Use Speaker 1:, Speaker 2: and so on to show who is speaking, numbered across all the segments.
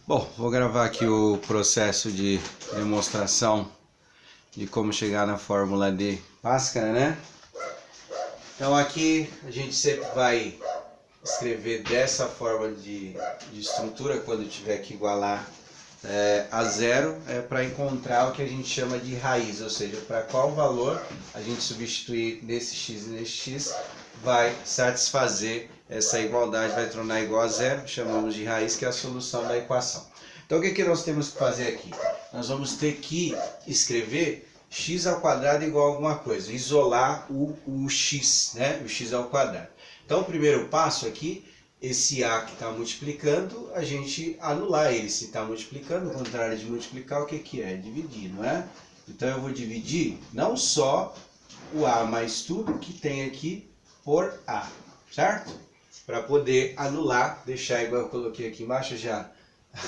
Speaker 1: Bom, vou gravar aqui o processo de demonstração de como chegar na fórmula de Bhaskara, né? Então aqui a gente sempre vai escrever dessa forma de estrutura quando tiver que igualar a zero, para encontrar o que a gente chama de raiz, ou seja, para qual valor a gente substituir nesse x e nesse x vai satisfazer essa igualdade, vai tornar igual a zero, chamamos de raiz, que é a solução da equação. Então o que nós temos que fazer aqui? Nós vamos ter que escrever x ao quadrado igual a alguma coisa, isolar o x, né? O x ao quadrado. Então o primeiro passo aqui, esse a que está multiplicando, a gente anular ele. Se está multiplicando, o contrário de multiplicar, o que é? Dividir, não é? Então eu vou dividir não só o a mais tudo que tem aqui por a, certo? Para poder anular, deixar igual eu coloquei aqui embaixo, eu já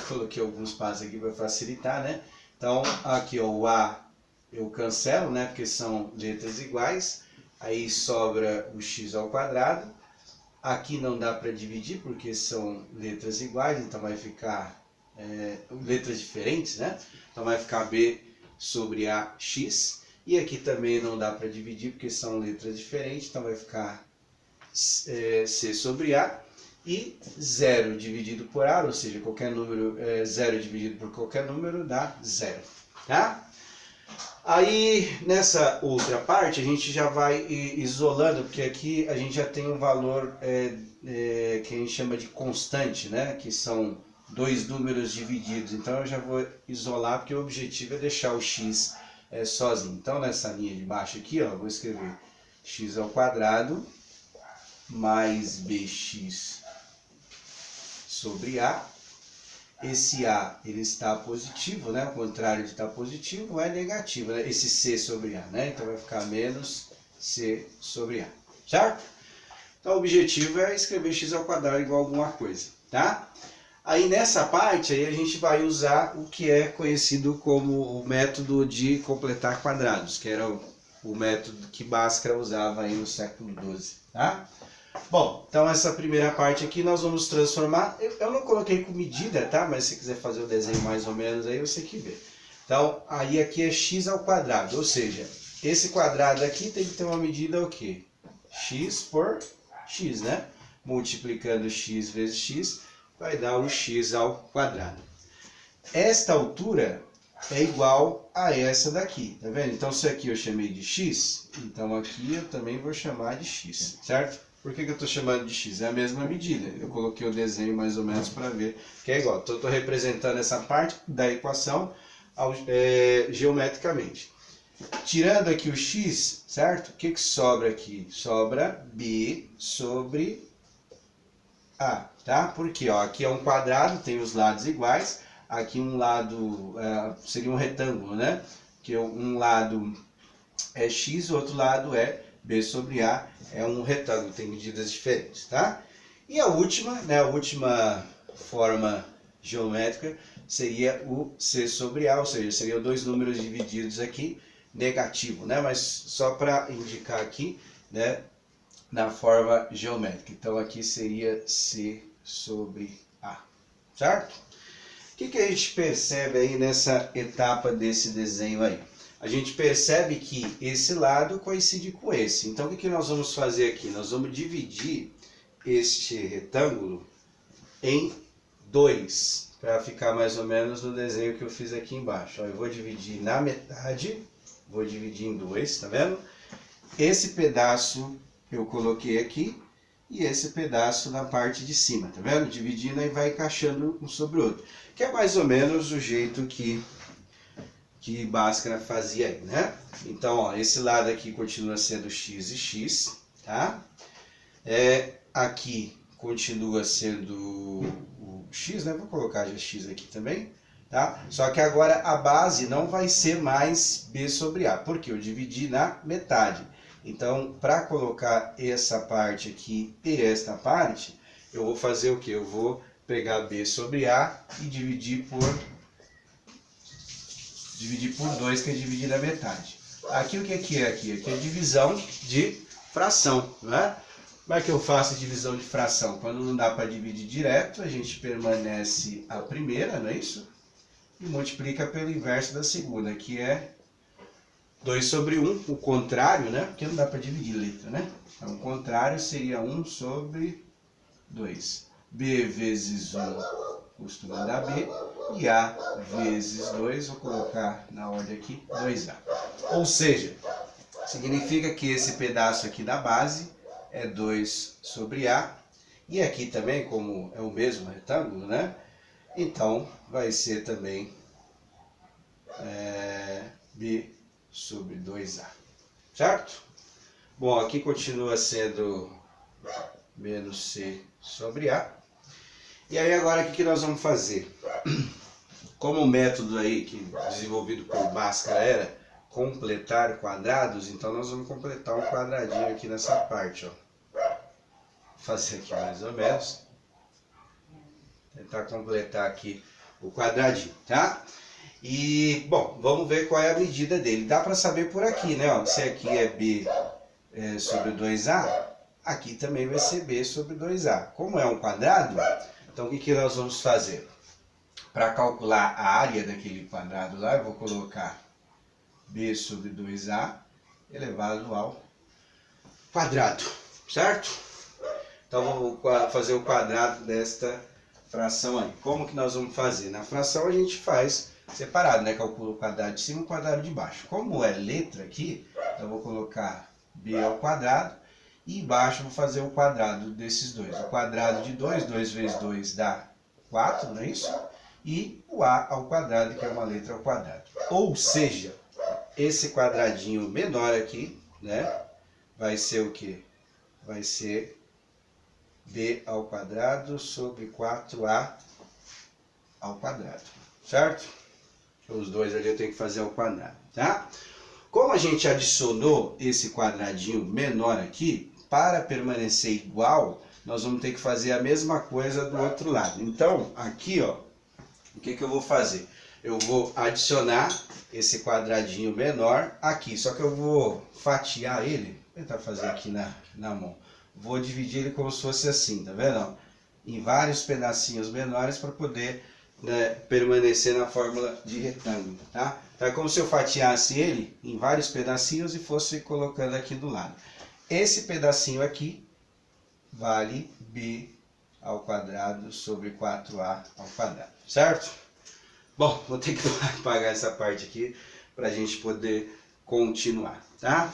Speaker 1: coloquei alguns passos aqui para facilitar, né? Então aqui ó, o a eu cancelo, né? Porque são letras iguais, aí sobra o x ao quadrado. Aqui não dá para dividir porque são letras iguais, então vai ficar letras diferentes, né? Então vai ficar b sobre ax. E aqui também não dá para dividir porque são letras diferentes, então vai ficar c sobre a. E 0 dividido por a, ou seja, qualquer número, 0 dividido por qualquer número dá 0, tá? Aí, nessa outra parte, a gente já vai isolando, porque aqui a gente já tem um valor que a gente chama de constante, né? Que são dois números divididos. Então, eu já vou isolar, porque o objetivo é deixar o x sozinho. Então, nessa linha de baixo aqui, ó, eu vou escrever x ao quadrado mais bx sobre a. Esse a, ele está positivo, né? O contrário de estar positivo é negativo, né? Esse c sobre a, né? Então vai ficar menos c sobre a, certo? Então o objetivo é escrever x ao quadrado igual a alguma coisa, tá? Aí nessa parte aí a gente vai usar o que é conhecido como o método de completar quadrados, que era o método que Bhaskara usava aí no século XII, tá? Bom, então essa primeira parte aqui nós vamos transformar, eu não coloquei com medida, tá? Mas se quiser fazer o desenho mais ou menos aí, você que vê. Então, aí aqui é x ao quadrado, ou seja, esse quadrado aqui tem que ter uma medida o quê? X por x, né? Multiplicando x vezes x, vai dar o x ao quadrado. Esta altura é igual a essa daqui, tá vendo? Então, se aqui eu chamei de x, então aqui eu também vou chamar de x, certo? Por que eu estou chamando de x? É a mesma medida. Eu coloquei o desenho mais ou menos para ver que é igual. Então, eu estou representando essa parte da equação geometricamente. Tirando aqui o x, certo? O que sobra aqui? Sobra b sobre a, tá? Porque ó, aqui é um quadrado, tem os lados iguais. Aqui um lado seria um retângulo, né? Que um lado é x, o outro lado é b sobre a, é um retângulo, tem medidas diferentes, tá? E a última, né, a última forma geométrica seria o c sobre a, ou seja, seriam dois números divididos aqui, negativo, né? Mas só para indicar aqui, né, na forma geométrica. Então aqui seria c sobre a, certo? O que a gente percebe aí nessa etapa desse desenho aí? A gente percebe que esse lado coincide com esse. Então, o que nós vamos fazer aqui? Nós vamos dividir este retângulo em dois, para ficar mais ou menos no desenho que eu fiz aqui embaixo. Eu vou dividir na metade, vou dividir em dois, tá vendo? Esse pedaço eu coloquei aqui e esse pedaço na parte de cima, tá vendo? Dividindo e vai encaixando um sobre o outro. Que é mais ou menos o jeito que Bhaskara fazia aí, né? Então, ó, esse lado aqui continua sendo x e x, tá? Aqui continua sendo o x, né? Vou colocar já x aqui também, tá? Só que agora a base não vai ser mais b sobre a, porque eu dividi na metade. Então, para colocar essa parte aqui e esta parte, eu vou fazer o quê? Eu vou pegar b sobre a e dividir por 2, que é dividir na metade. Aqui o que é aqui? Aqui é divisão de fração, né? Como é que eu faço a divisão de fração? Quando não dá para dividir direto, a gente permanece a primeira, não é isso? E multiplica pelo inverso da segunda, que é 2 sobre 1, o contrário, né? Porque não dá para dividir letra, né? Então, o contrário seria 1 sobre 2. B vezes 1 costuma dar B, e A vezes 2, vou colocar na ordem aqui, 2A. Ou seja, significa que esse pedaço aqui da base é 2 sobre A, e aqui também, como é o mesmo retângulo, né? Então, vai ser também B sobre 2A, certo? Bom, aqui continua sendo menos C sobre A. E aí agora o que nós vamos fazer? Como o método aí que desenvolvido por Bhaskara era completar quadrados, então nós vamos completar um quadradinho aqui nessa parte, ó. Vou fazer aqui mais ou menos. Tentar completar aqui o quadradinho, tá? E, bom, vamos ver qual é a medida dele. Dá para saber por aqui, né? Ó, se aqui é B sobre 2A, aqui também vai ser B sobre 2A. Como é um quadrado, então o que nós vamos fazer? Para calcular a área daquele quadrado lá, eu vou colocar B sobre 2A elevado ao quadrado, certo? Então vamos fazer o quadrado desta fração aí. Como que nós vamos fazer? Na fração a gente faz separado, né? Calcula o quadrado de cima e o quadrado de baixo. Como é letra aqui, então eu vou colocar B ao quadrado e embaixo vou fazer o quadrado desses dois. O quadrado de 2, 2 vezes 2 dá 4, não é isso? E o A ao quadrado, que é uma letra ao quadrado. Ou seja, esse quadradinho menor aqui, né? Vai ser o quê? Vai ser B ao quadrado sobre 4A ao quadrado, certo? Os dois ali eu tenho que fazer ao quadrado, tá? Como a gente adicionou esse quadradinho menor aqui, para permanecer igual, nós vamos ter que fazer a mesma coisa do outro lado. Então, aqui, ó, o que eu vou fazer? Eu vou adicionar esse quadradinho menor aqui, só que eu vou fatiar ele, vou tentar fazer aqui na mão. Vou dividir ele como se fosse assim, tá vendo? Em vários pedacinhos menores para poder, né, permanecer na fórmula de retângulo, tá? Então é como se eu fatiasse ele em vários pedacinhos e fosse colocando aqui do lado. Esse pedacinho aqui vale B ao quadrado sobre 4A ao quadrado, certo? Bom, vou ter que apagar essa parte aqui para a gente poder continuar, tá?